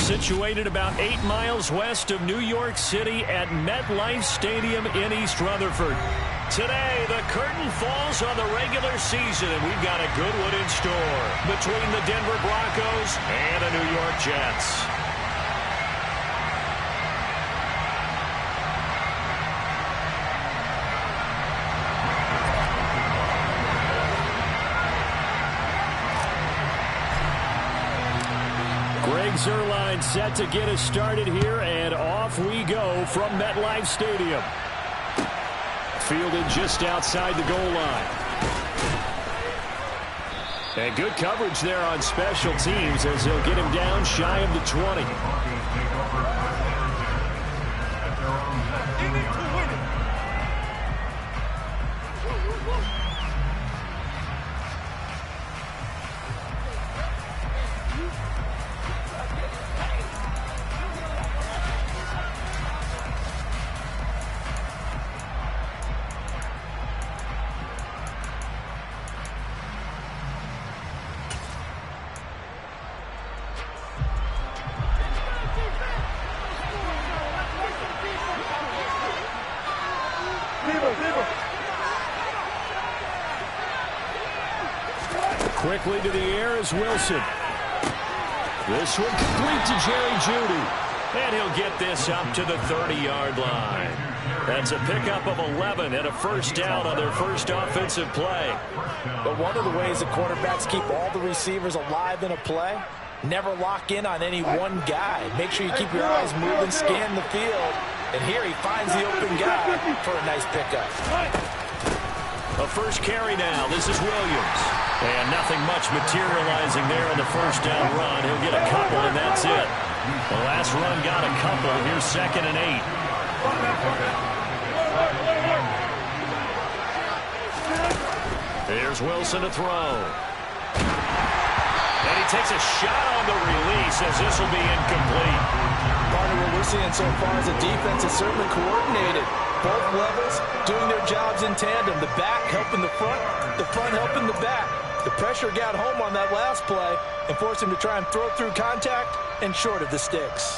situated about 8 miles west of New York City at MetLife Stadium in East Rutherford. Today, the curtain falls on the regular season, and we've got a good one in store between the Denver Broncos and the New York Jets. Zerline set to get us started here, and off we go from MetLife Stadium. Fielded just outside the goal line. And good coverage there on special teams as he'll get him down shy of the 20. Quickly to the air is Wilson. This one complete to Jerry Jeudy. And he'll get this up to the 30-yard line. That's a pickup of 11 and a first down on their first offensive play. But one of the ways the quarterbacks keep all the receivers alive in a play, never lock in on any one guy. Make sure you keep your eyes moving, scan the field. And here he finds the open guy for a nice pickup. A first carry now. This is Williams. And nothing much materializing there on the first down run. He'll get a couple, and that's it. The last run got a couple. Here's 2nd and 8. Here's Wilson to throw. And he takes a shot on the release as this will be incomplete. Partner, what we're seeing so far is the defense is certainly coordinated. Both levels doing their jobs in tandem. The back helping the front helping the back. The pressure got home on that last play and forced him to try and throw through contact and short of the sticks.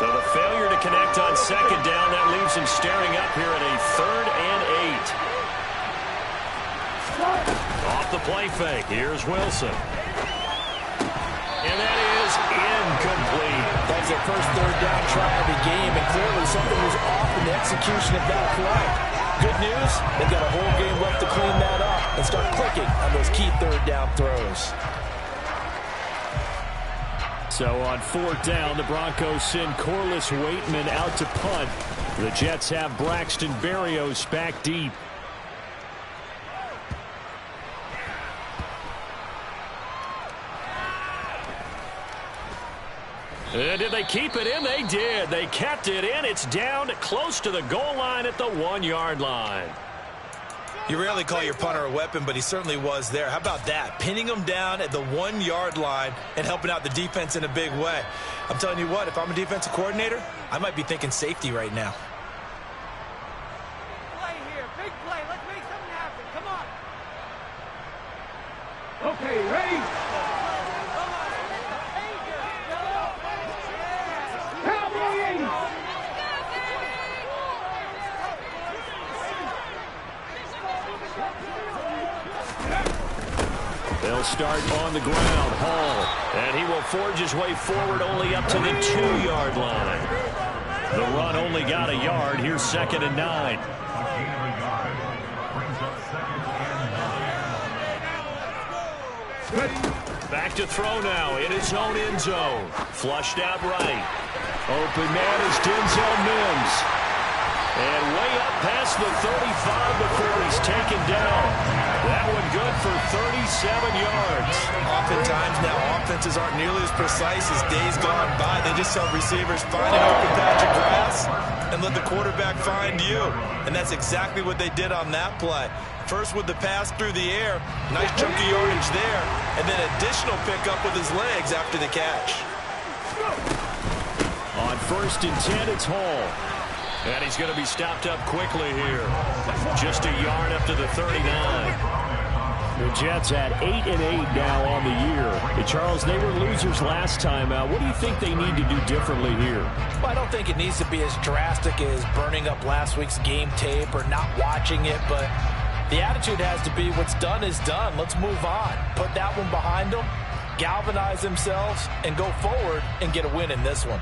So the failure to connect on 2nd down, that leaves him staring up here at a 3rd and 8. Off the play fake, here's Wilson. And that is incomplete. That's their first 3rd down try of the game, and clearly something was off in the execution of that play. Good news, they've got a whole game left to clean that up and start clicking on those key 3rd down throws. So on 4th down, the Broncos send Corliss Waitman out to punt. The Jets have Braxton Berrios back deep. Did they keep it in? They did. They kept it in. It's down close to the goal line at the 1-yard line. You rarely call your punter a weapon, but he certainly was there. How about that? Pinning him down at the 1-yard line and helping out the defense in a big way. I'm telling you what, if I'm a defensive coordinator, I might be thinking safety right now. Play here. Big play. Let's make something happen. Come on. Okay, ready? They'll start on the ground. Hall. And he will forge his way forward only up to the 2-yard line. The run only got a yard. Here's 2nd and 9. Back to throw now in his own end zone. Flushed out right. Open man is Denzel Mims. And way up past the 35 before he's taken down. That one good for 37 yards. Oftentimes now offenses aren't nearly as precise as days gone by. They just help receivers find an open patch of grass and let the quarterback find you. And that's exactly what they did on that play. First with the pass through the air, nice chunky yardage there, and then additional pickup with his legs after the catch. On 1st and 10, it's Hall. And he's going to be stopped up quickly here. Just a yard up to the 39. The Jets at 8-8 now on the year. Hey, Charles, they were losers last time out. What do you think they need to do differently here? Well, I don't think it needs to be as drastic as burning up last week's game tape or not watching it, but the attitude has to be what's done is done. Let's move on. Put that one behind them, galvanize themselves, and go forward and get a win in this one.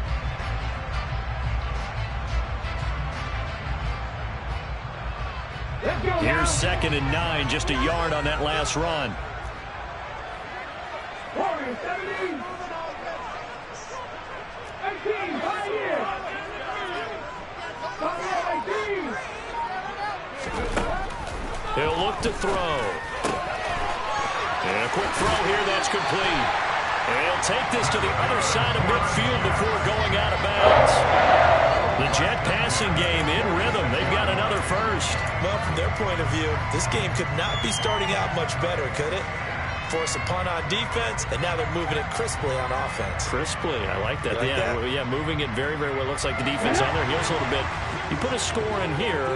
Here's 2nd and 9, just a yard on that last run. He'll look to throw. And a quick throw here, that's complete. And he'll take this to the other side of midfield before going out of bounds. The Jet passing game in rhythm. They've got another first. Well, from their point of view, this game could not be starting out much better, could it? Force a punt on defense, and now they're moving it crisply on offense. Crisply, I like that. Like that? Yeah, moving it very, very well. Looks like the defense on their heels a little bit. You put a score in here,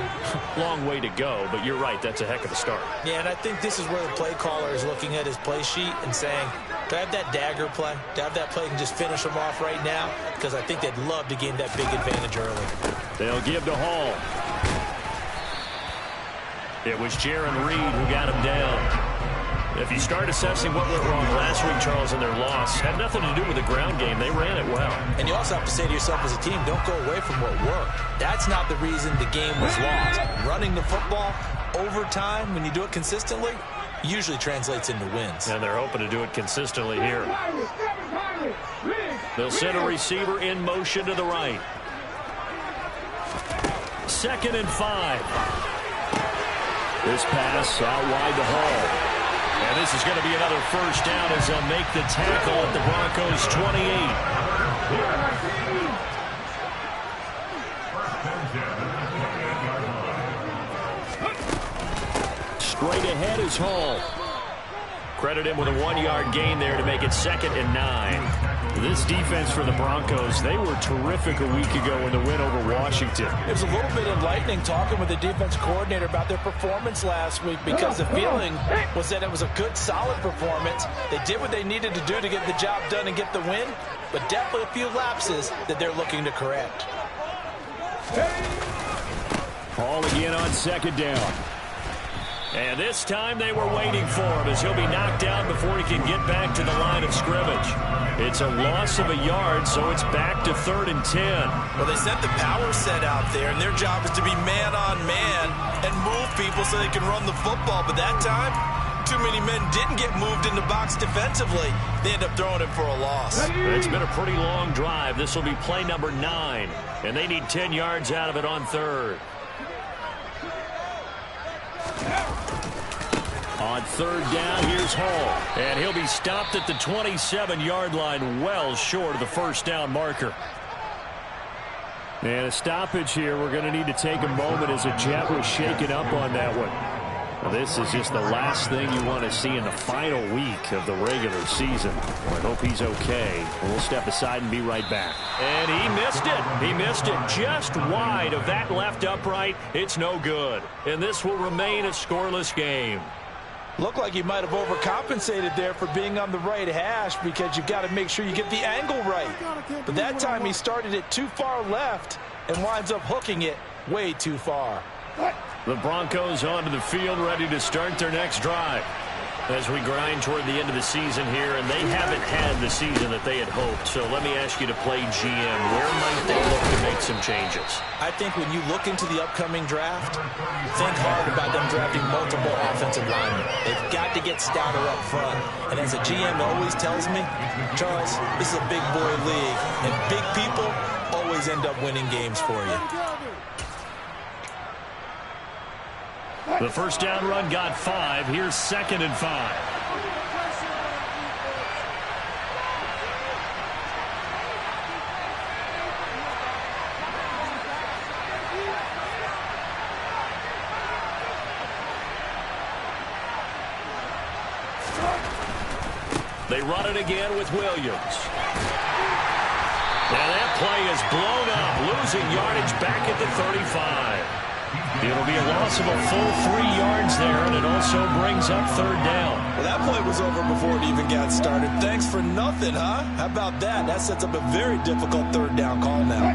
long way to go, but you're right, that's a heck of a start. Yeah, and I think this is where the play caller is looking at his play sheet and saying, do I have that dagger play? Do I have that play and just finish them off right now? Because I think they'd love to gain that big advantage early. They'll give to Hall. It was Jaron Reed who got him down. If you start assessing what went wrong last week, Charles, in their loss, had nothing to do with the ground game. They ran it well. And you also have to say to yourself as a team, don't go away from what worked. That's not the reason the game was lost. Running the football over time, when you do it consistently, usually translates into wins. And they're hoping to do it consistently here. They'll send a receiver in motion to the right. 2nd and 5. This pass out wide to Hall. And this is going to be another first down as they'll make the tackle at the Broncos' 28. Straight ahead is Hall. Credit him with a 1-yard gain there to make it 2nd and 9. This defense for the Broncos, they were terrific a week ago in the win over Washington. It was a little bit enlightening talking with the defense coordinator about their performance last week because the feeling was that it was a good, solid performance. They did what they needed to do to get the job done and get the win, but definitely a few lapses that they're looking to correct. Hall again on 2nd down. And this time they were waiting for him as he'll be knocked down before he can get back to the line of scrimmage. It's a loss of a yard, so it's back to 3rd and 10. Well, they sent the power set out there, and their job is to be man-on-man and move people so they can run the football. But that time, too many men didn't get moved in the box defensively. They end up throwing it for a loss. It's been a pretty long drive. This will be play number 9, and they need 10 yards out of it on 3rd. On 3rd down, here's Hall. And he'll be stopped at the 27-yard line, well short of the first down marker. And a stoppage here. We're going to need to take a moment as a Jet was shaken up on that one. Well, this is just the last thing you want to see in the final week of the regular season. Well, I hope he's okay. We'll step aside and be right back. And he missed it. He missed it just wide of that left upright. It's no good. And this will remain a scoreless game. Looked like he might have overcompensated there for being on the right hash because you've got to make sure you get the angle right. But that time he started it too far left and winds up hooking it way too far. The Broncos onto the field, ready to start their next drive. As we grind toward the end of the season here, and they haven't had the season that they had hoped. So let me ask you to play GM. Where might they look to make some changes? I think when you look into the upcoming draft, think hard about them drafting multiple offensive linemen. They've got to get stouter up front. And as a GM always tells me, Charles, this is a big boy league, and big people always end up winning games for you. The first down run got 5. Here's 2nd and 5. They run it again with Williams. And that play is blown up, losing yardage back at the 35. It'll be a loss of a full 3 yards there, and it also brings up third down. Well, that play was over before it even got started. Thanks for nothing, huh? How about that? That sets up a very difficult third down call now.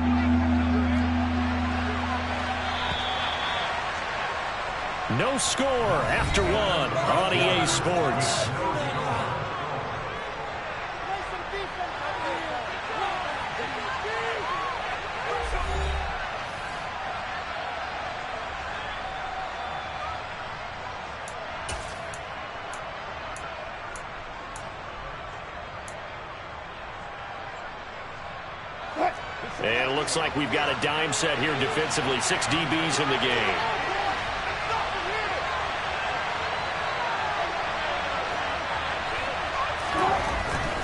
No score after one on EA Sports. And it looks like we've got a dime set here defensively. 6 DBs in the game.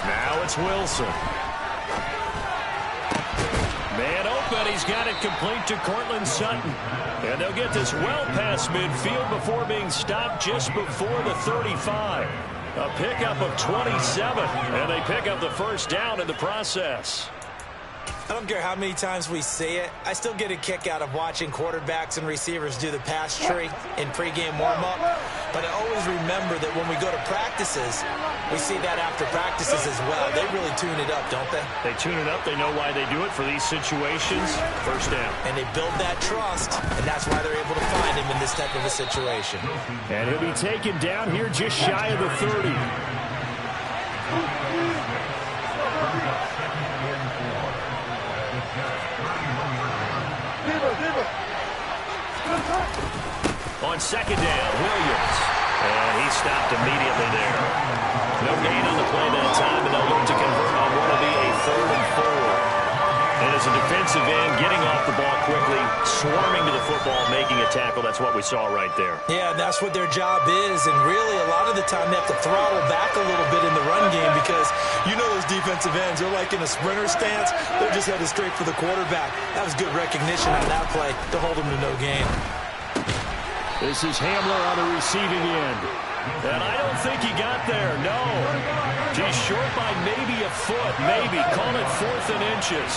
Now it's Wilson. Man open. He's got it complete to Cortland Sutton. And they'll get this well past midfield before being stopped just before the 35. A pickup of 27. And they pick up the first down in the process. I don't care how many times we say it, I still get a kick out of watching quarterbacks and receivers do the pass tree in pregame warm-up. But I always remember that when we go to practices, we see that after practices as well. They really tune it up, don't they? They tune it up. They know why they do it for these situations. First down. And they build that trust, and that's why they're able to find him in this type of a situation. And he'll be taken down here just shy of the 30. On second down, Williams. And he stopped immediately there. No gain on the play that time, and they'll look to convert on what will be a 3rd and 4. And as a defensive end, getting off the ball quickly, swarming to the football, making a tackle. That's what we saw right there. Yeah, that's what their job is. And really, a lot of the time, they have to throttle back a little bit in the run game because you know those defensive ends, they're like in a sprinter stance. They're just headed straight for the quarterback. That was good recognition on that play to hold them to no gain. This is Hamler on the receiving end. And I don't think he got there, no. He's short by maybe a foot, maybe. Call it 4th and inches.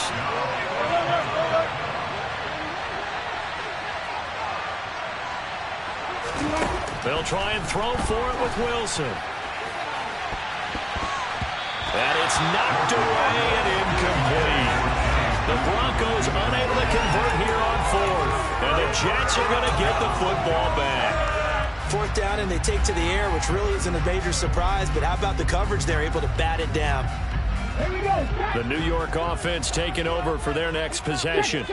They'll try and throw for it with Wilson. And it's knocked away and incomplete. The Broncos unable to convert here on 4th. And the Jets are going to get the football back. 4th down, and they take to the air, which really isn't a major surprise. But how about the coverage there, able to bat it down? The New York offense taking over for their next possession.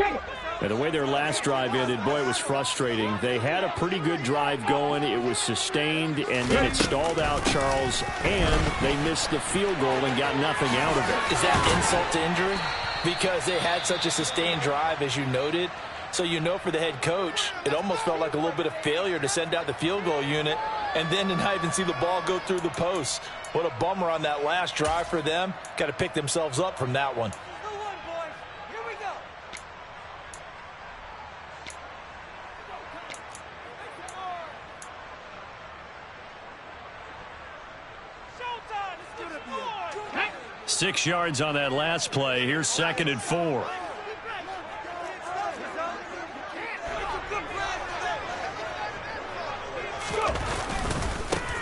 And the way their last drive ended, boy, it was frustrating. They had a pretty good drive going. It was sustained, and then it stalled out, Charles, and they missed the field goal and got nothing out of it. Is that insult to injury? Because they had such a sustained drive, as you noted. So you know for the head coach, it almost felt like a little bit of failure to send out the field goal unit and then to not even see the ball go through the post. What a bummer on that last drive for them. Got to pick themselves up from that one. Hey! 6 yards on that last play. Here's 2nd and 4.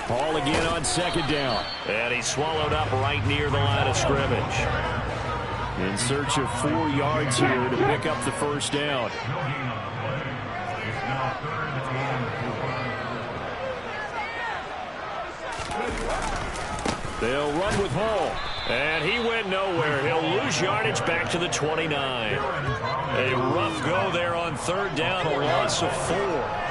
Ball again on 2nd down. And he's swallowed up right near the line of scrimmage. In search of 4 yards here to pick up the first down. They'll run with Hall. And he went nowhere. He'll lose yardage back to the 29. A rough go there on 3rd down, a loss of 4.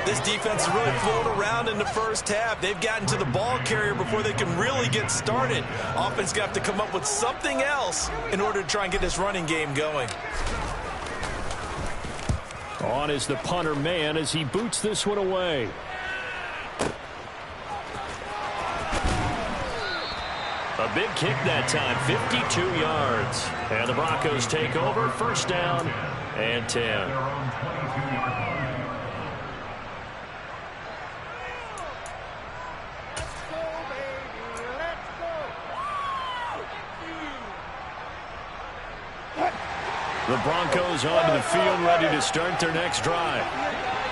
This defense is really floating around in the first half. They've gotten to the ball carrier before they can really get started. Offense got to come up with something else in order to try and get this running game going. On is the punter man as he boots this one away. A big kick that time, 52 yards. And the Broncos take over, 1st down and 10. The Broncos onto the field, ready to start their next drive.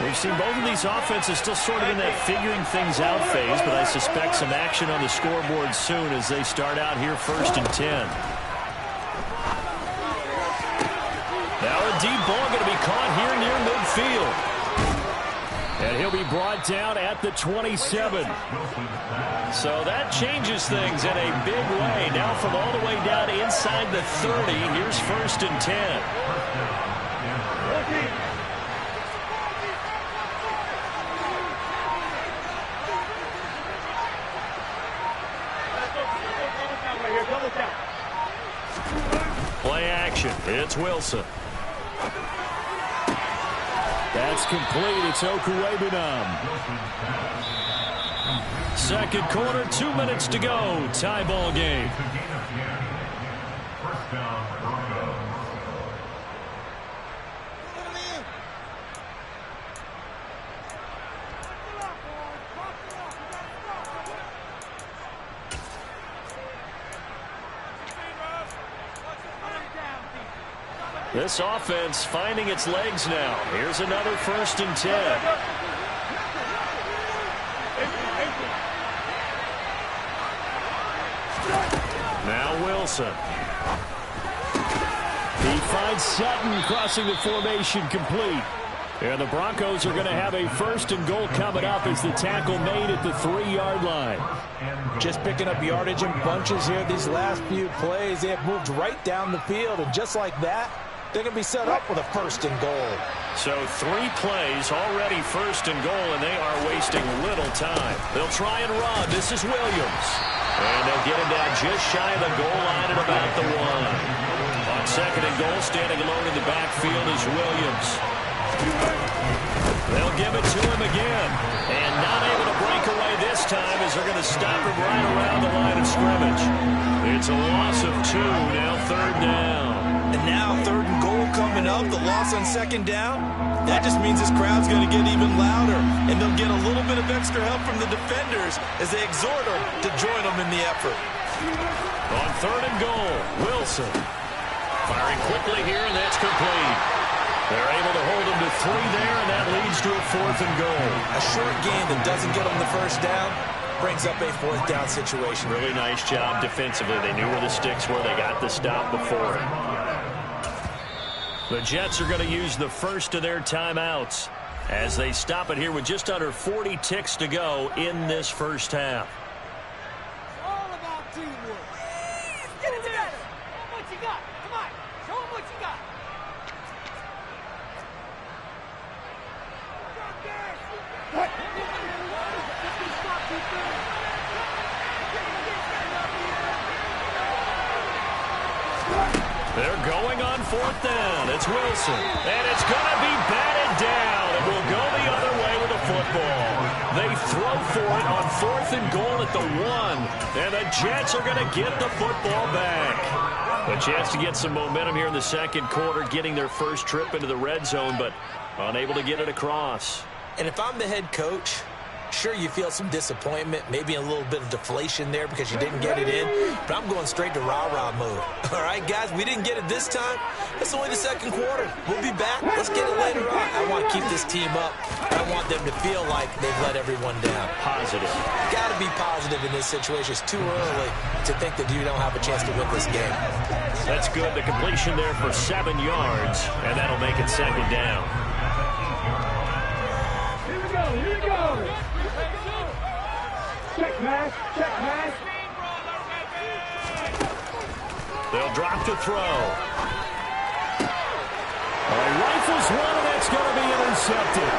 We've seen both of these offenses still sort of in that figuring things out phase, but I suspect some action on the scoreboard soon as they start out here 1st and 10. Now a deep ball going to be caught here near midfield. And he'll be brought down at the 27. So that changes things in a big way. Now from all the way down inside the 30, here's 1st and 10. Play action. It's Wilson. That's complete. It's Okuwebunam. Second quarter, 2 minutes to go. Tie ball game. This offense finding its legs now. Here's another 1st and 10. Now Wilson. He finds Sutton crossing the formation complete. And the Broncos are going to have a 1st and goal coming up as the tackle made at the 3-yard line. Just picking up yardage in bunches here these last few plays. They have moved right down the field, and just like that, they're going to be set up with a 1st and goal. So 3 plays already 1st and goal, and they are wasting little time. They'll try and run. This is Williams. And they'll get him down just shy of the goal line at about the 1. On 2nd and goal, standing alone in the backfield is Williams. They'll give it to him again. And not able to break away this time as they're going to stop him right around the line of scrimmage. It's a loss of 2, now 3rd down. And now 3rd and goal coming up, the loss on 2nd down. That just means this crowd's going to get even louder, and they'll get a little bit of extra help from the defenders as they exhort them to join them in the effort. On 3rd and goal, Wilson. Firing quickly here, and that's complete. They're able to hold him to 3 there, and that leads to a 4th and goal. A short game that doesn't get them the 1st down brings up a 4th down situation. Really nice job defensively. They knew where the sticks were. They got the stop before it. The Jets are going to use the first of their timeouts as they stop it here with just under 40 ticks to go in this first half. It's all about teamwork. Get it together. Show them what you got. Come on. Show them what you got. They're going on 4th down. It's Wilson. And it's going to be batted down. It will go the other way with the football. They throw for it on 4th and goal at the 1. And the Jets are going to get the football back. A chance to get some momentum here in the 2nd quarter, getting their first trip into the red zone, but unable to get it across. And if I'm the head coach, sure, you feel some disappointment, maybe a little bit of deflation there because you didn't get it in, but I'm going straight to rah-rah mode. All right, guys, we didn't get it this time. It's only the 2nd quarter. We'll be back. Let's get it later on. I want to keep this team up. I want them to feel like they've let everyone down. Positive. Got to be positive in this situation. It's too early to think that you don't have a chance to win this game. That's good. The completion there for 7 yards, and that'll make it 2nd down. Here we go. Here we go. Check, man. Check, man. They'll drop to throw. Rifles one, and it's going to be intercepted.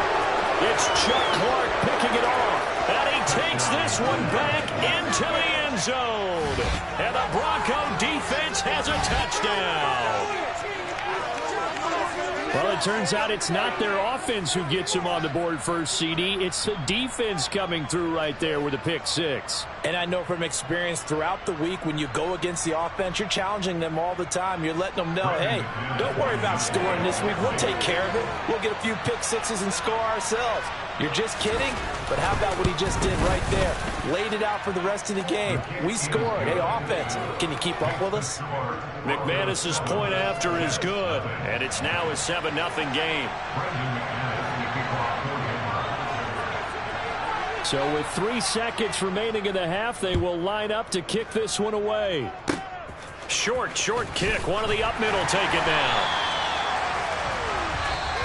It's Chuck Clark picking it off. And he takes this one back into the end zone. And the Bronco defense has a touchdown. Well, it turns out it's not their offense who gets them on the board first, CD. It's the defense coming through right there with a pick 6. And I know from experience throughout the week, when you go against the offense, you're challenging them all the time. You're letting them know, hey, don't worry about scoring this week. We'll take care of it. We'll get a few pick 6s and score ourselves. You're just kidding? But how about what he just did right there? Laid it out for the rest of the game. We scored. Hey, offense, can you keep up with us? McManus's point after is good, and it's now a 7-0 game. So with 3 seconds remaining in the half, they will line up to kick this one away. Short kick. One of the up middle take it down.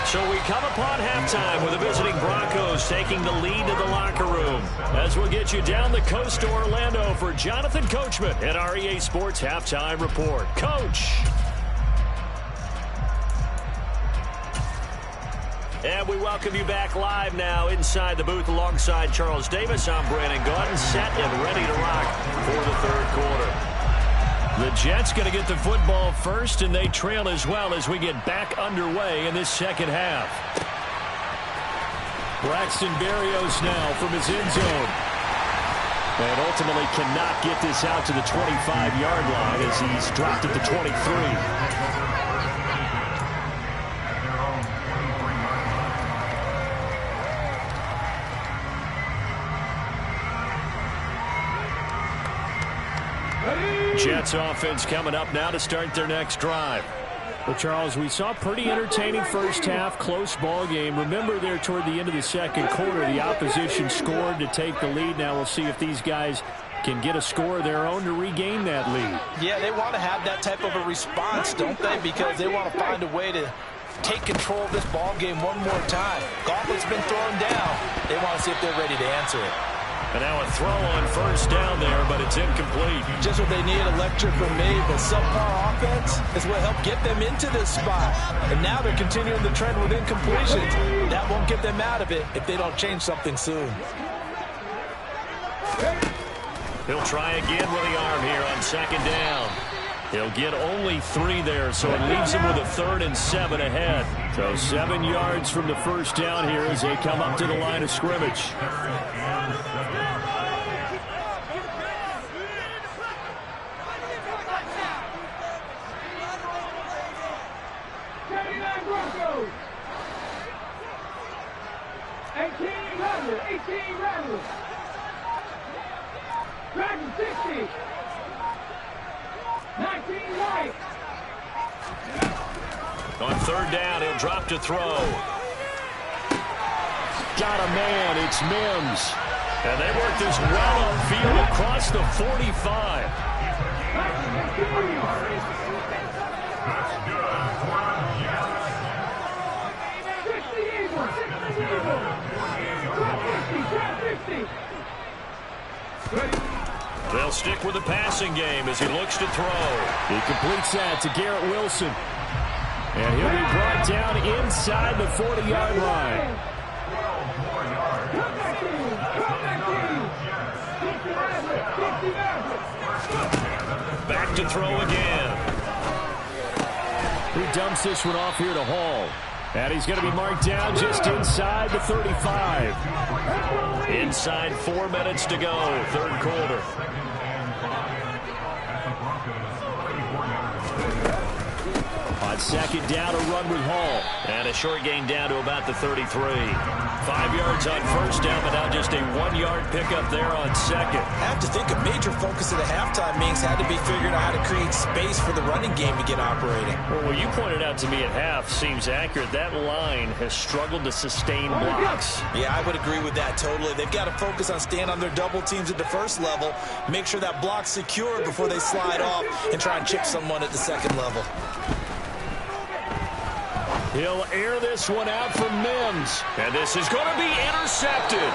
So we come upon halftime with the visiting Broncos taking the lead to the locker room. As we'll get you down the coast to Orlando for Jonathan Coachman at our EA Sports Halftime Report. Coach. And we welcome you back live now inside the booth alongside Charles Davis. I'm Brandon Gaudin, set and ready to rock for the third quarter. The Jets going to get the football first, and they trail as well as we get back underway in this second half. Braxton Berrios now from his end zone. And ultimately cannot get this out to the 25-yard line as he's dropped at the 23. Jets offense coming up now to start their next drive. Well, Charles, we saw pretty entertaining first half, close ball game. Remember there toward the end of the second quarter, the opposition scored to take the lead. Now we'll see if these guys can get a score of their own to regain that lead. Yeah, they want to have that type of a response, don't they? Because they want to find a way to take control of this ball game one more time. Gauntlet's been thrown down. They want to see if they're ready to answer it. And now a throw on first down there, but it's incomplete. Just what they need, electric from me, but subpar offense is what helped get them into this spot. And now they're continuing the trend with incompletions. That won't get them out of it if they don't change something soon. He'll try again with the arm here on second down. He'll get only 3 there, so it leaves him with a 3rd and 7 ahead. So 7 yards from the first down here as they come up to the line of scrimmage. On third down, he'll drop to throw. Got a man, it's Mims. And they work this well upfield across the 45. They'll stick with the passing game as he looks to throw. He completes that to Garrett Wilson. And he'll be brought down inside the 40-yard line. Back to throw again. He dumps this one off here to Hall. And he's going to be marked down just inside the 35. Inside 4 minutes to go, third quarter. On second down, a run with Hall. And a short gain down to about the 33. 5 yards on first down, but now just a 1-yard pickup there on second. I have to think a major focus of the halftime meetings had to be figuring out how to create space for the running game to get operating. Well, what you pointed out to me at half seems accurate. That line has struggled to sustain blocks. Yeah, I would agree with that totally. They've got to focus on staying on their double teams at the first level, make sure that block's secure before they slide off and try and chip someone at the second level. He'll air this one out from Mims. And this is going to be intercepted.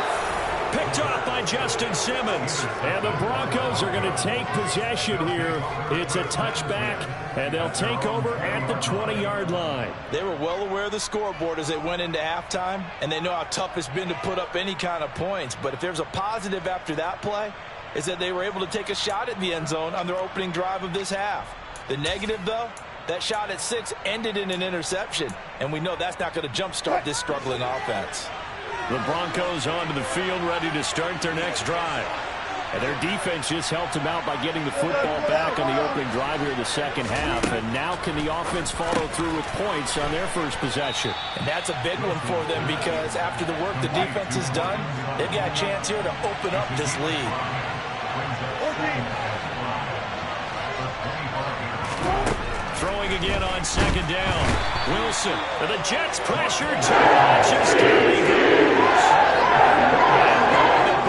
Picked off by Justin Simmons. And the Broncos are going to take possession here. It's a touchback, and they'll take over at the 20-yard line. They were well aware of the scoreboard as they went into halftime, and they know how tough it's been to put up any kind of points. But if there's a positive after that play, is that they were able to take a shot at the end zone on their opening drive of this half. The negative, though, that shot at 6 ended in an interception, and we know that's not going to jumpstart this struggling offense. The Broncos onto the field ready to start their next drive. And their defense just helped them out by getting the football back on the opening drive here in the second half. And now can the offense follow through with points on their first possession? And that's a big one for them because after the work the defense has done, they've got a chance here to open up this lead. Throwing again on second down. Wilson, and the Jets pressure too much. Down he goes. And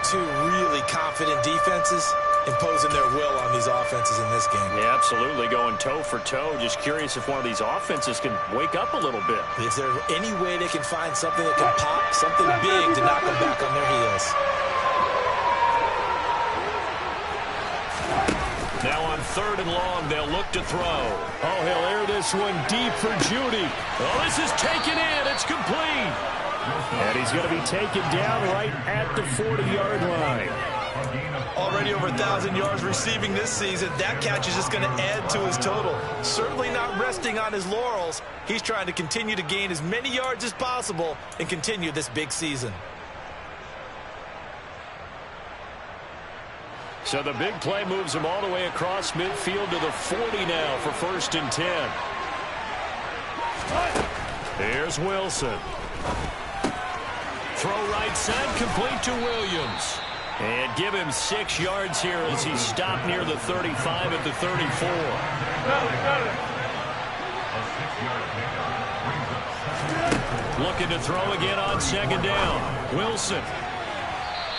two really confident defenses imposing their will on these offenses in this game. Yeah, absolutely, going toe for toe. Just curious if one of these offenses can wake up a little bit. Is there any way they can find something that can pop, something big to knock them back on their heels? Now on 3rd and long, they'll look to throw. Oh, he'll air this one deep for Judy. Oh, this is taken in. It's complete. And he's going to be taken down right at the 40-yard line. Already over 1,000 yards receiving this season. That catch is just going to add to his total. Certainly not resting on his laurels. He's trying to continue to gain as many yards as possible and continue this big season. So the big play moves him all the way across midfield to the 40 now for 1st and 10. Here's Wilson. Throw right side, complete to Williams. And give him 6 yards here as he stopped near the 35 at the 34. Looking to throw again on 2nd down. Wilson.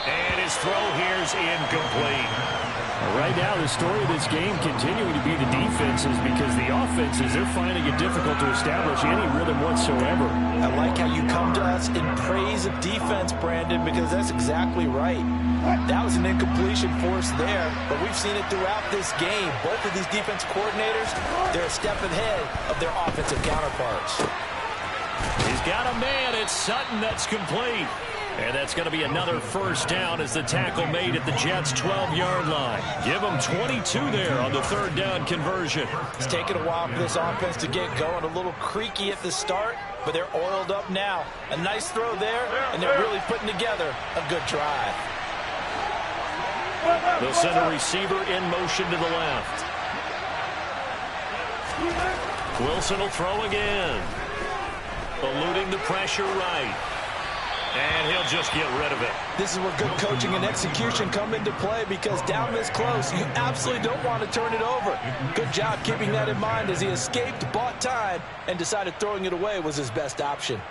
And his throw here is incomplete. Right now, the story of this game continuing to be the defenses, because the offenses, they're finding it difficult to establish any rhythm whatsoever. I like how you come to us in praise of defense, Brandon, because that's exactly right. That was an incompletion force there, but we've seen it throughout this game. Both of these defense coordinators, they're a step ahead of their offensive counterparts. He's got a man. It's Sutton that's complete. And that's going to be another 1st down as the tackle made at the Jets' 12-yard line. Give them 22 there on the 3rd down conversion. It's taken a while for this offense to get going. A little creaky at the start, but they're oiled up now. A nice throw there, and they're really putting together a good drive. They'll send a receiver in motion to the left. Wilson will throw again. Eluding the pressure right. And he'll just get rid of it. This is where good coaching and execution come into play, because down this close, you absolutely don't want to turn it over. Good job keeping that in mind as he escaped, bought time, and decided throwing it away was his best option.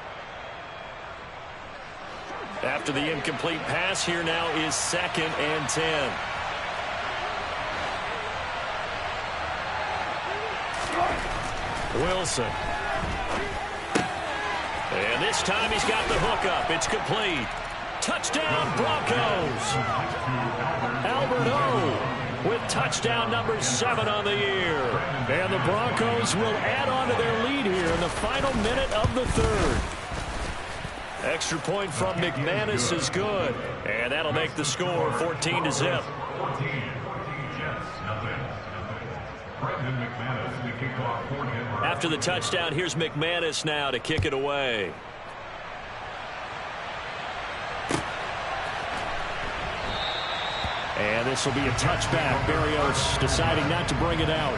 After the incomplete pass, here now is 2nd and 10. Wilson. And this time he's got the hook up. It's complete. Touchdown, Broncos. Albert O with touchdown number 7 on the year. And the Broncos will add on to their lead here in the final minute of the 3rd. Extra point from McManus is good. And that'll make the score 14-0. After the touchdown, here's McManus now to kick it away. And this will be a touchback. Berrios deciding not to bring it out.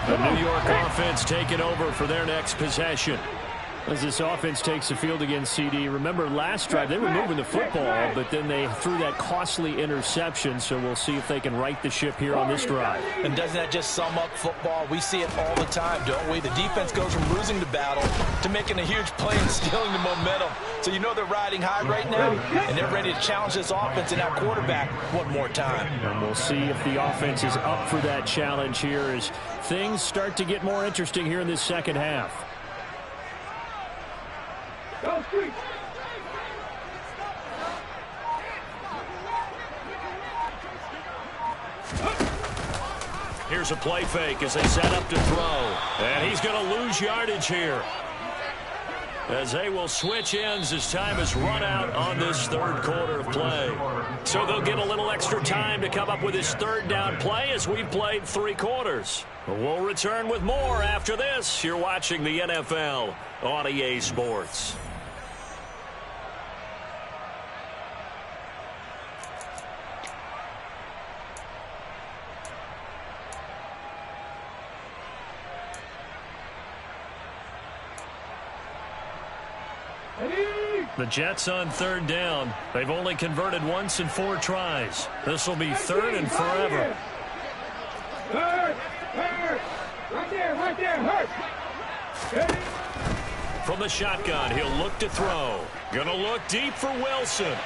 The New York offense taking over for their next possession. As this offense takes the field against CD, remember last drive they were moving the football, but then they threw that costly interception, so we'll see if they can right the ship here on this drive. And doesn't that just sum up football? We see it all the time, don't we? The defense goes from losing the battle to making a huge play and stealing the momentum. So you know they're riding high right now, and they're ready to challenge this offense and our quarterback one more time. And we'll see if the offense is up for that challenge here as things start to get more interesting here in this second half. Here's a play fake as they set up to throw. And he's going to lose yardage here, as they will switch ends as time has run out on this 3rd quarter of play. So they'll get a little extra time to come up with his 3rd down play as we've played 3 quarters. We'll return with more after this. You're watching the NFL on EA Sports. Ready? The Jets on third down. They've only converted once in 4 tries. This will be third and forever. Hurt! Right there, hurt! From the shotgun, he'll look to throw. Gonna look deep for Wilson.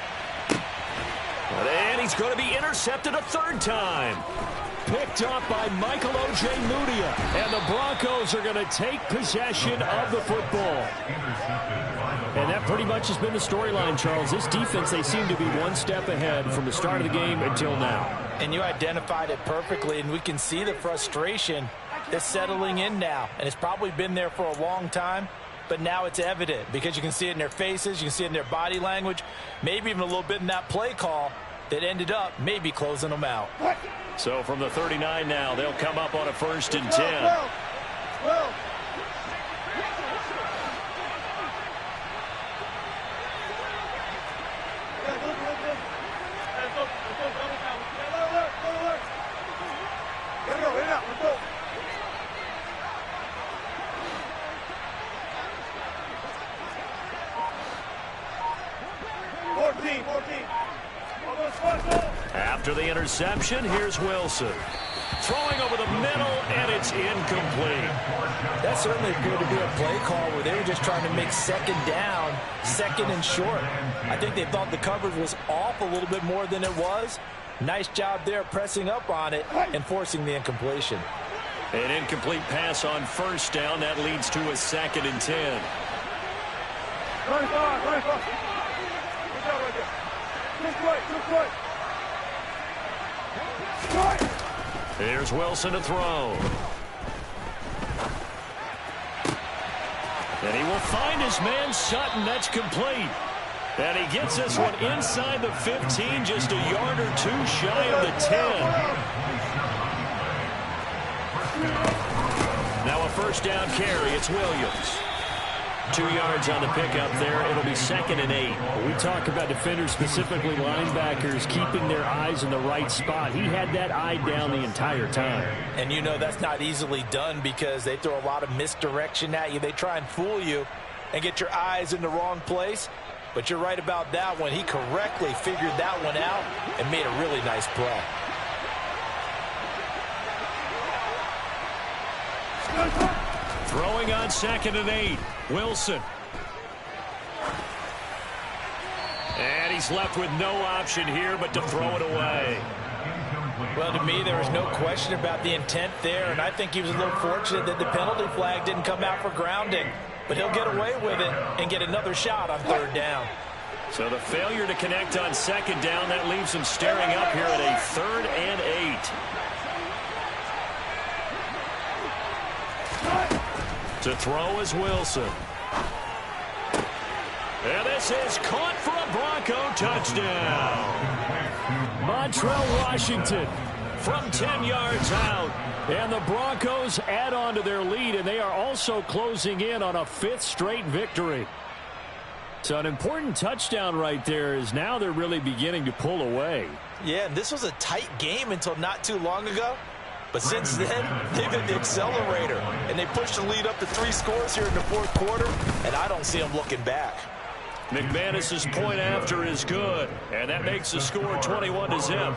And he's going to be intercepted a third time. Picked up by Michael Ojemudia. And the Broncos are going to take possession of the football. And that pretty much has been the storyline, Charles. This defense, they seem to be one step ahead from the start of the game until now. And you identified it perfectly, and we can see the frustration that's settling in now. And it's probably been there for a long time, but now it's evident because you can see it in their faces, you can see it in their body language, maybe even a little bit in that play call that ended up maybe closing them out. So from the 39 now, they'll come up on a 1st and 10. After the interception, here's Wilson. Throwing over the middle, and it's incomplete. That certainly appeared to be a play call where they were just trying to make second down, second and short. I think they thought the coverage was off a little bit more than it was. Nice job there pressing up on it and forcing the incompletion. An incomplete pass on 1st down. That leads to a 2nd and 10. Here's Wilson to throw. And he will find his man Sutton. That's complete. And he gets this one inside the 15, just a yard or 2 shy of the 10. Now a 1st down carry. It's Williams. 2 yards on the pickup there. It'll be 2nd and 8. We talk about defenders, specifically linebackers, keeping their eyes in the right spot. He had that eye down the entire time. And you know that's not easily done because they throw a lot of misdirection at you. They try and fool you and get your eyes in the wrong place. But you're right about that one. He correctly figured that one out and made a really nice play. Throwing on 2nd and 8. Wilson. And he's left with no option here but to throw it away. Well, to me, there was no question about the intent there, and I think he was a little fortunate that the penalty flag didn't come out for grounding. But he'll get away with it and get another shot on 3rd down. So the failure to connect on 2nd down, that leaves him staring up here at a 3rd and 8. To throw is Wilson. And this is caught for a Bronco touchdown. Montrell Washington from 10 yards out. And the Broncos add on to their lead, and they are also closing in on a 5th straight victory. So an important touchdown right there is now they're really beginning to pull away. Yeah, and this was a tight game until not too long ago. But since then, they've hit the accelerator, and they pushed the lead up to 3 scores here in the 4th quarter, and I don't see them looking back. McManus's point after is good, and that makes the score 21-0.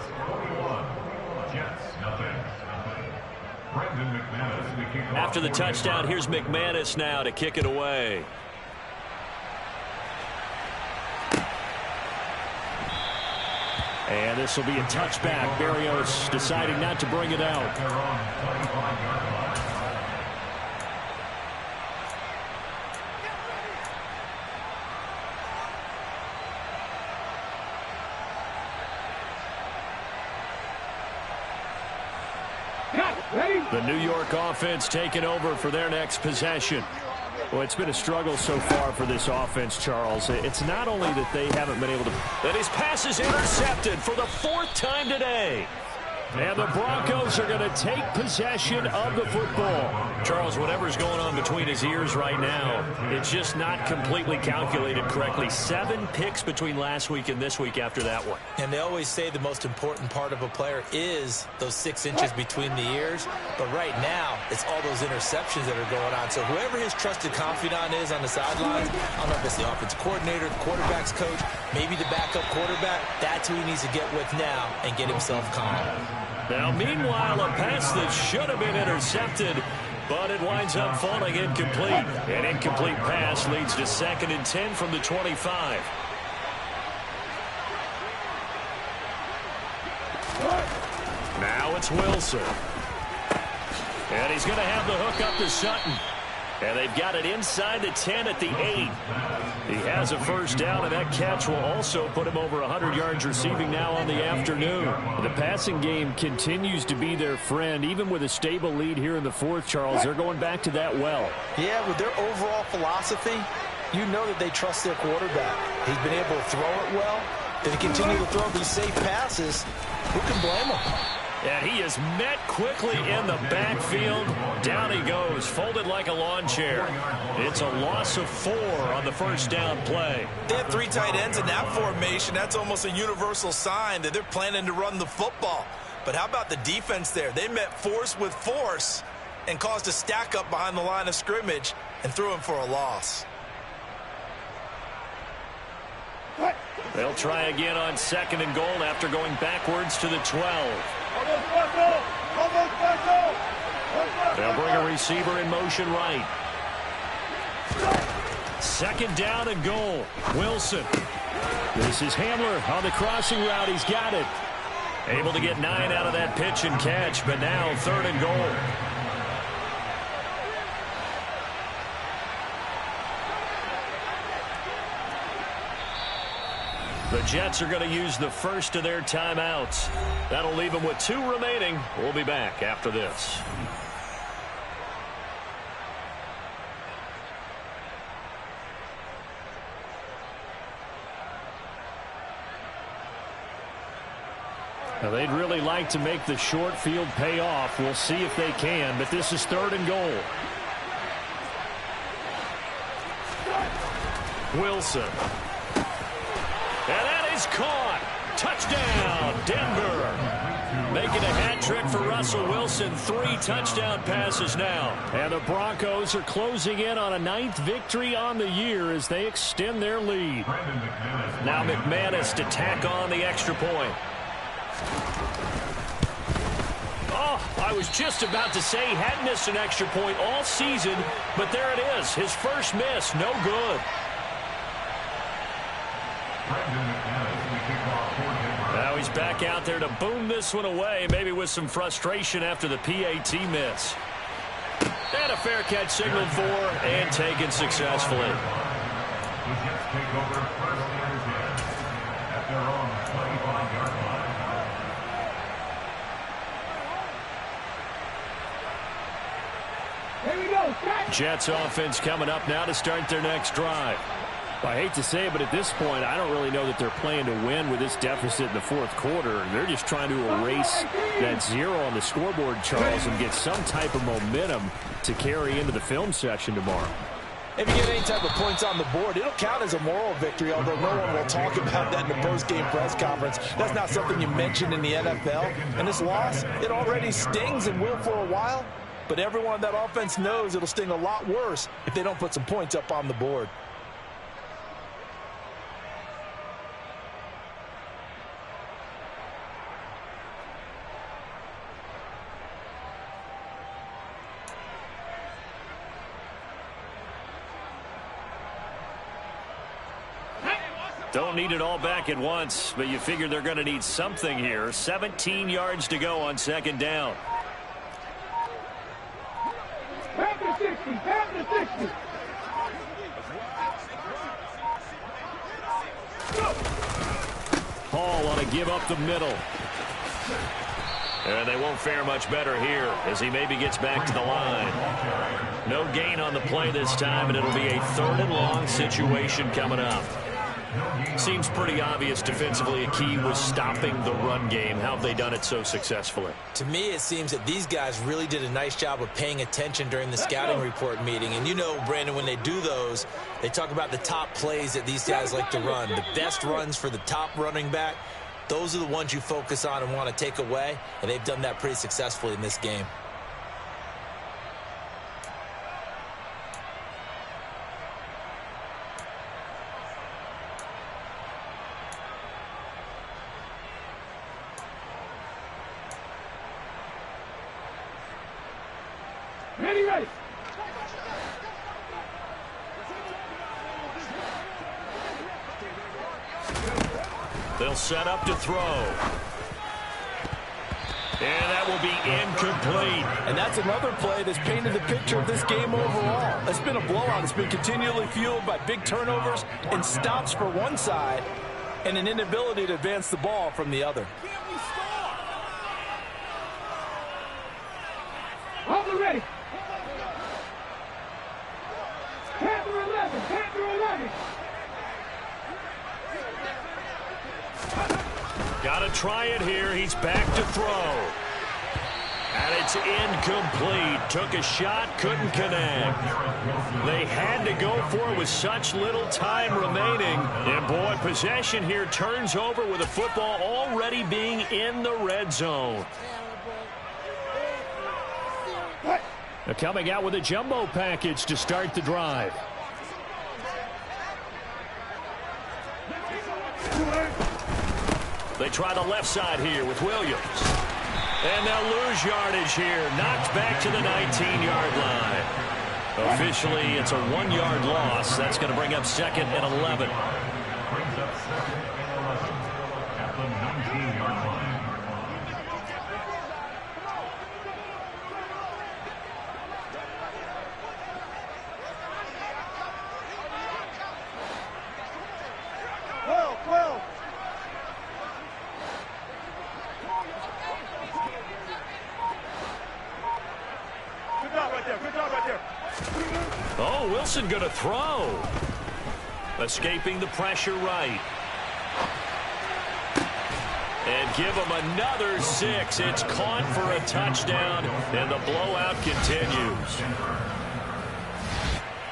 After the touchdown, here's McManus now to kick it away. And this will be a touchback. Berrios deciding not to bring it out. The New York offense taking over for their next possession. Well, it's been a struggle so far for this offense, Charles. It's not only that they haven't been able to... That his pass is intercepted for the 4th time today. And the Broncos are going to take possession of the football. Charles, whatever's going on between his ears right now, it's just not completely calculated correctly. 7 picks between last week and this week after that one. And they always say the most important part of a player is those 6 inches between the ears. But right now, it's all those interceptions that are going on. So whoever his trusted confidant is on the sidelines, I don't know if it's the offensive coordinator, the quarterback's coach, maybe the backup quarterback, that's who he needs to get with now and get himself calm. Now, meanwhile, a pass that should have been intercepted, but it winds up falling incomplete. An incomplete pass leads to 2nd and 10 from the 25. Now it's Wilson. And he's going to have the hook up to Sutton. And they've got it inside the 10 at the 8. He has a first down, and that catch will also put him over 100 yards receiving now on the afternoon. The passing game continues to be their friend. Even with a stable lead here in the 4th, Charles, they're going back to that well. Yeah, with their overall philosophy, you know that they trust their quarterback. He's been able to throw it well. If he continue to throw these safe passes, who can blame him? And he is met quickly in the backfield. Down he goes, folded like a lawn chair. It's a loss of 4 on the first down play. They have 3 tight ends in that formation. That's almost a universal sign that they're planning to run the football. But how about the defense there? They met force with force and caused a stack up behind the line of scrimmage and threw him for a loss. They'll try again on 2nd and goal after going backwards to the 12. They'll bring a receiver in motion right. 2nd down and goal. Wilson. This is Hamler on the crossing route. He's got it. Able to get 9 out of that pitch and catch, but now 3rd and goal. The Jets are going to use the first of their timeouts. That'll leave them with 2 remaining. We'll be back after this. Now, they'd really like to make the short field pay off. We'll see if they can, but this is 3rd and goal. Wilson. And that is caught. Touchdown, Denver. Making a hat trick for Russell Wilson. 3 touchdown passes now. And the Broncos are closing in on a 9th victory on the year as they extend their lead. Now McManus to tack on the extra point. Oh, I was just about to say he hadn't missed an extra point all season, but there it is. His first miss, no good. Now he's back out there to boom this one away, maybe with some frustration after the PAT miss. And a fair catch signaled for and taken successfully. Jets offense coming up now to start their next drive. I hate to say it, but at this point, I don't really know that they're playing to win with this deficit in the 4th quarter. They're just trying to erase that 0 on the scoreboard, Charles, and get some type of momentum to carry into the film session tomorrow. If you get any type of points on the board, it'll count as a moral victory, although no one will talk about that in the post-game press conference. That's not something you mention in the NFL. And this loss, it already stings and will for a while, but everyone on that offense knows it'll sting a lot worse if they don't put some points up on the board. Don't need it all back at once, but you figure they're going to need something here. 17 yards to go on 2nd down. Back to 60, back to 60. Hall on a give up the middle. And they won't fare much better here as he maybe gets back to the line. No gain on the play this time, and it'll be a 3rd and long situation coming up. Seems pretty obvious defensively a key was stopping the run game. How have they done it so successfully? To me, it seems that these guys really did a nice job of paying attention during the scouting report meeting. And you know, Brandon, when they do those, they talk about the top plays that these guys like to run. The best runs for the top running back, those are the ones you focus on and want to take away. And they've done that pretty successfully in this game. Ready. They'll set up to throw. And that will be incomplete. And that's another play that's painted the picture of this game overall. It's been a blowout. It's been continually fueled by big turnovers and stops for one side and an inability to advance the ball from the other. All ready. Panther 11. Panther 11. Got to try it here. He's back to throw. And it's incomplete. Took a shot, couldn't connect. They had to go for it with such little time remaining. And, boy, possession here turns over with the football already being in the red zone. They're coming out with a jumbo package to start the drive. They try the left side here with Williams. And they'll lose yardage here. Knocked back to the 19-yard line. Officially, it's a 1-yard loss. That's going to bring up 2nd and 11. At the 19-yard line. Oh, Wilson going to throw. Escaping the pressure right. And give him another 6. It's caught for a touchdown, and the blowout continues.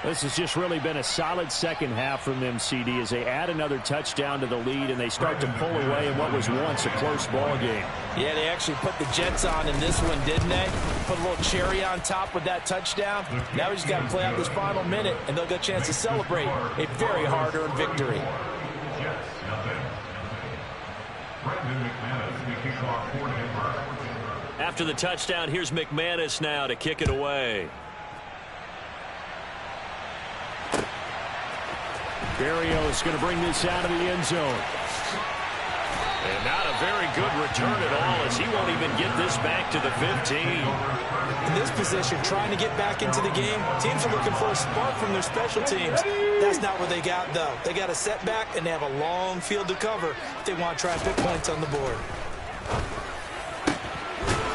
This has just really been a solid second half from them, CD, as they add another touchdown to the lead and they start to pull away in what was once a close ball game. Yeah, they actually put the Jets on in this one, didn't they? Put a little cherry on top with that touchdown. Now we just got to play out this final minute, and they'll get a chance to celebrate a very hard-earned victory. After the touchdown, here's McManus now to kick it away. Berrios going to bring this out of the end zone. And not a very good return at all, as he won't even get this back to the 15. In this position, trying to get back into the game, teams are looking for a spark from their special teams. That's not what they got, though. They got a setback, and they have a long field to cover if they want to try and put points on the board.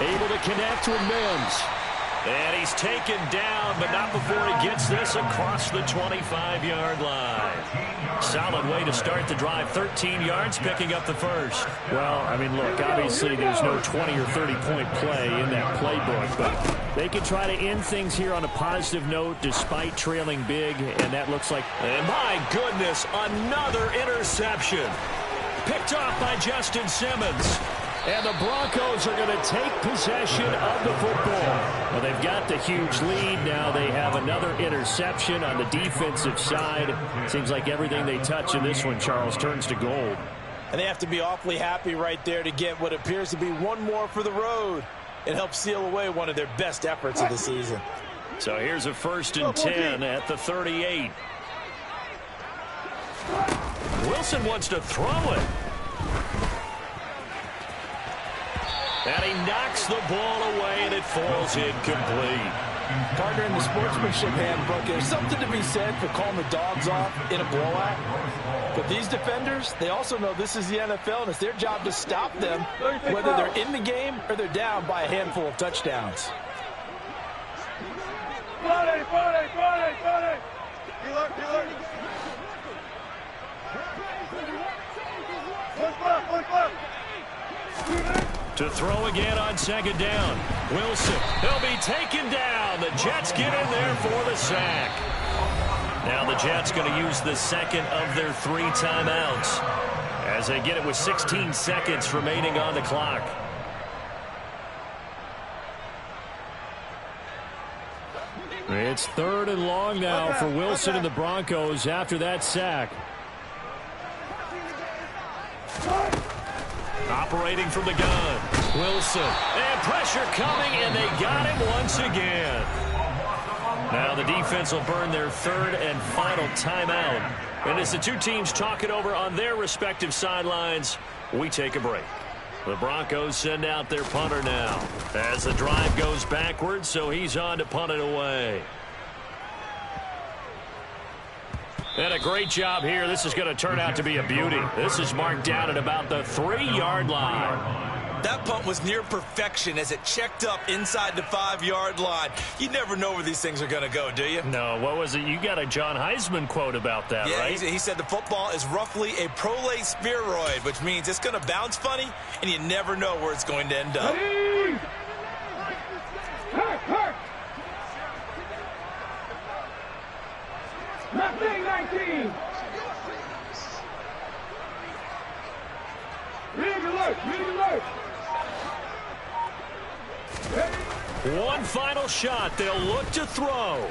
Able to connect with Mims. And he's taken down, but not before he gets this across the 25-yard line. Solid way to start the drive. 13 yards, picking up the first. Well, I mean, look, obviously there's no 20 or 30-point play in that playbook, but they could try to end things here on a positive note despite trailing big, and that looks like... And my goodness, another interception. Picked off by Justin Simmons. And the Broncos are going to take possession of the football. Well, they've got the huge lead. Now they have another interception on the defensive side. Seems like everything they touch in this one, Charles, turns to gold. And they have to be awfully happy right there to get what appears to be one more for the road. It helps seal away one of their best efforts of the season. So here's a 1st and 10 at the 38. Wilson wants to throw it. And he knocks the ball away, and it falls incomplete. Partner, in the sportsmanship handbook, there's something to be said for calling the dogs off in a blowout. But these defenders, they also know this is the NFL, and it's their job to stop them, whether they're in the game or they're down by a handful of touchdowns. To throw again on second down. Wilson, he'll be taken down. The Jets get in there for the sack. Now the Jets going to use the second of their 3 timeouts as they get it with 16 seconds remaining on the clock. It's 3rd and long now for Wilson and the Broncos after that sack. Operating from the gun. Wilson. And pressure coming, and they got him once again. Now the defense will burn their 3rd and final timeout. And as the two teams talk it over on their respective sidelines, we take a break. The Broncos send out their punter now as the drive goes backwards, so he's on to punt it away. And a great job here. This is going to turn out to be a beauty. This is marked down at about the 3-yard line. That punt was near perfection as it checked up inside the 5-yard line. You never know where these things are going to go, do you? No, what was it? You got a John Heisman quote about that, right? He said the football is roughly a prolate spheroid, which means it's going to bounce funny, and you never know where it's going to end up. Left wing 19. Read alert, read alert. One final shot. They'll look to throw.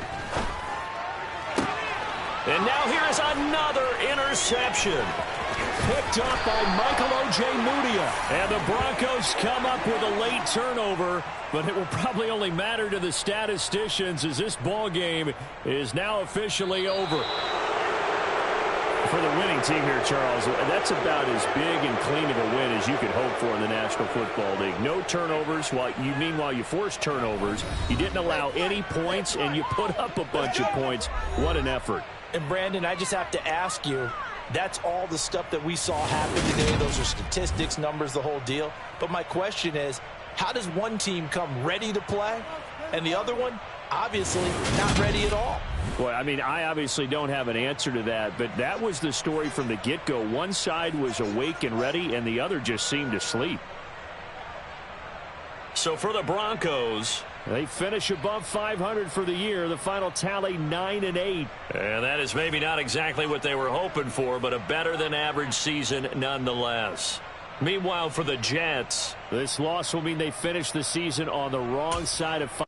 And now here's another interception. Picked up by Michael Ojemudia. And the Broncos come up with a late turnover, but it will probably only matter to the statisticians as this ball game is now officially over. For the winning team here, Charles, that's about as big and clean of a win as you could hope for in the National Football League. No turnovers. Meanwhile, you forced turnovers. You didn't allow any points, and you put up a bunch of points. What an effort. And, Brandon, I just have to ask you, that's all the stuff that we saw happen today. Those are statistics, numbers, the whole deal. But my question is, how does one team come ready to play, and the other one, obviously, not ready at all? Well, I mean, I obviously don't have an answer to that, but that was the story from the get-go. One side was awake and ready, and the other just seemed to sleep. So for the Broncos, they finish above 500 for the year. The final tally 9-8. And that is maybe not exactly what they were hoping for, but a better-than-average season nonetheless. Meanwhile, for the Jets, this loss will mean they finish the season on the wrong side of 500.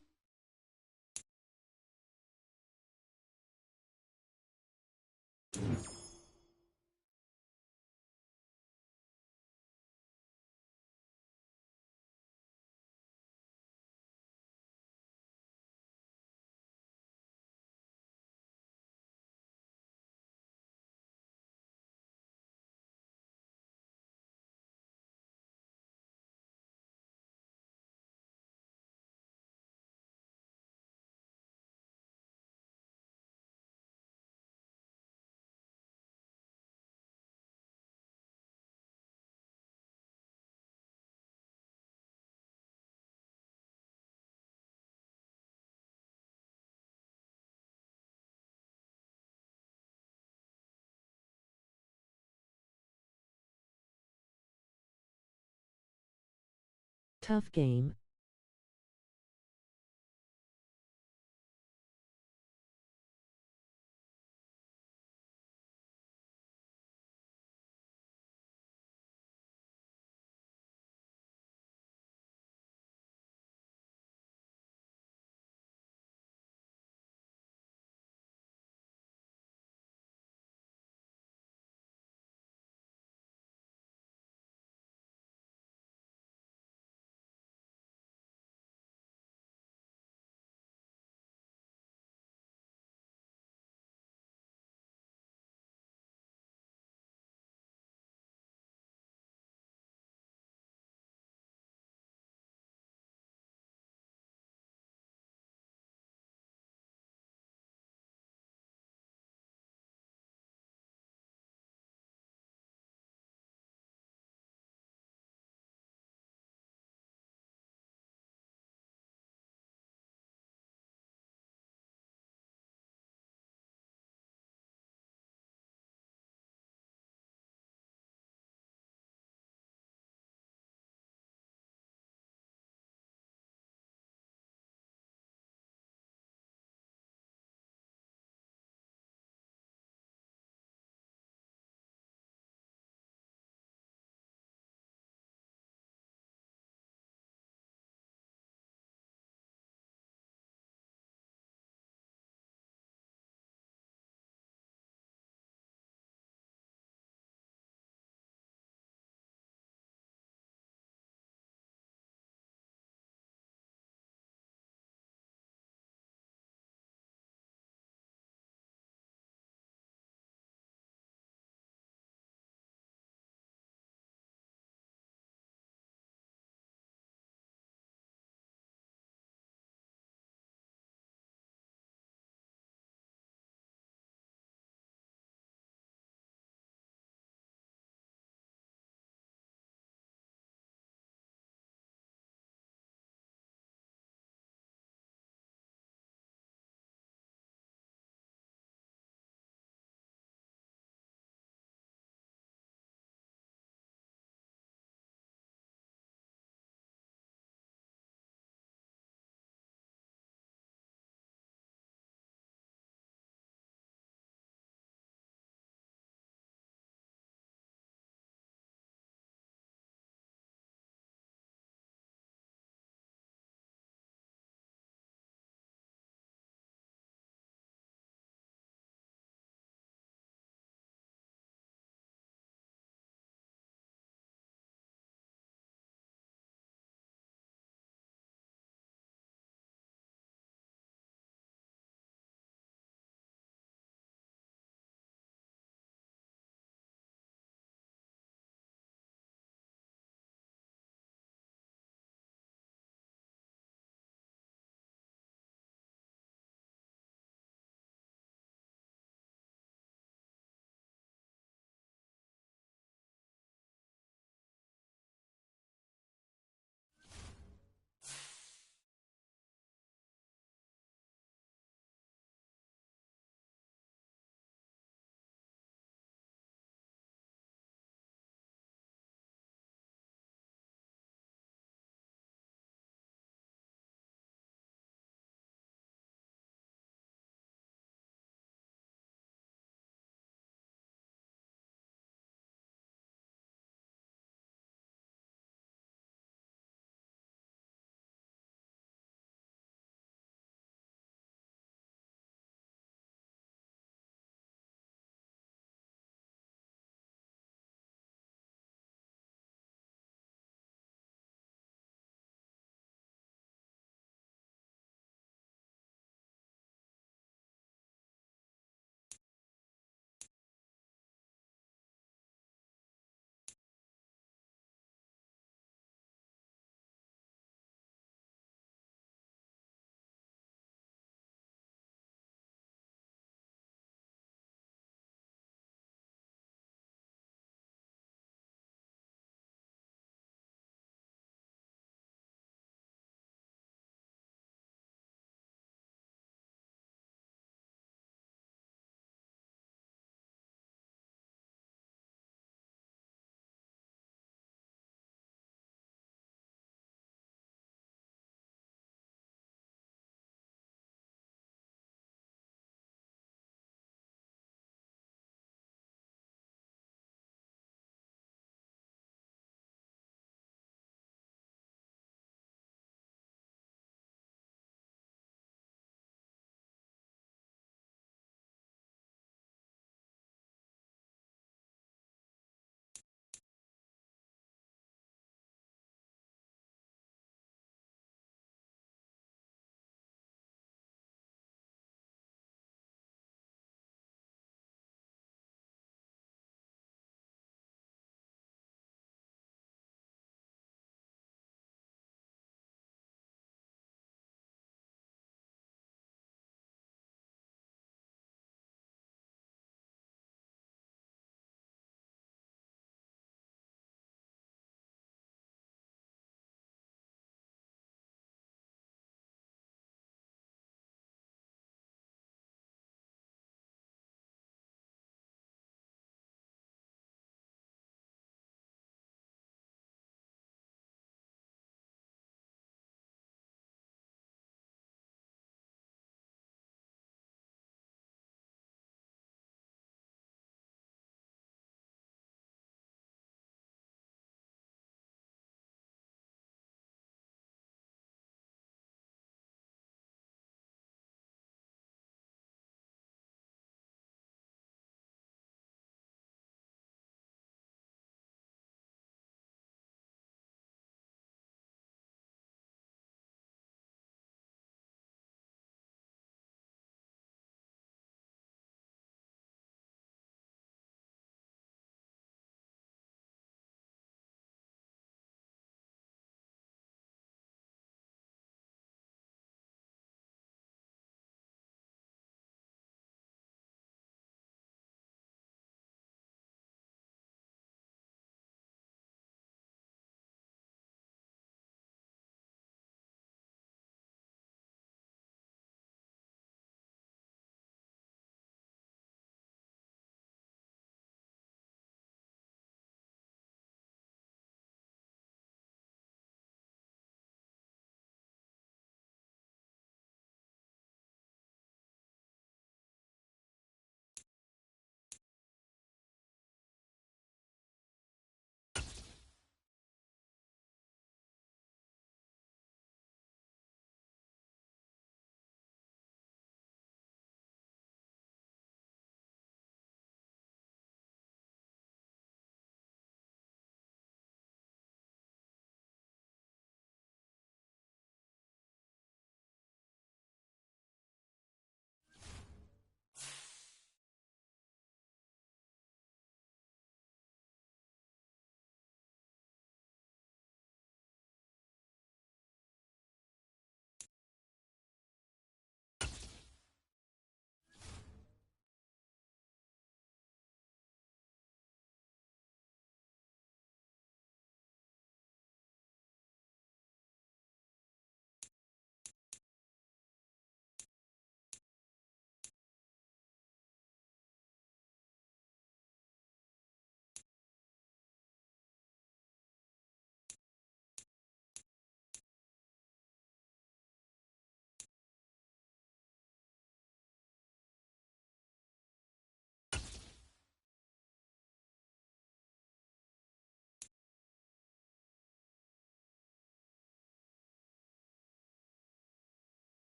Tough game,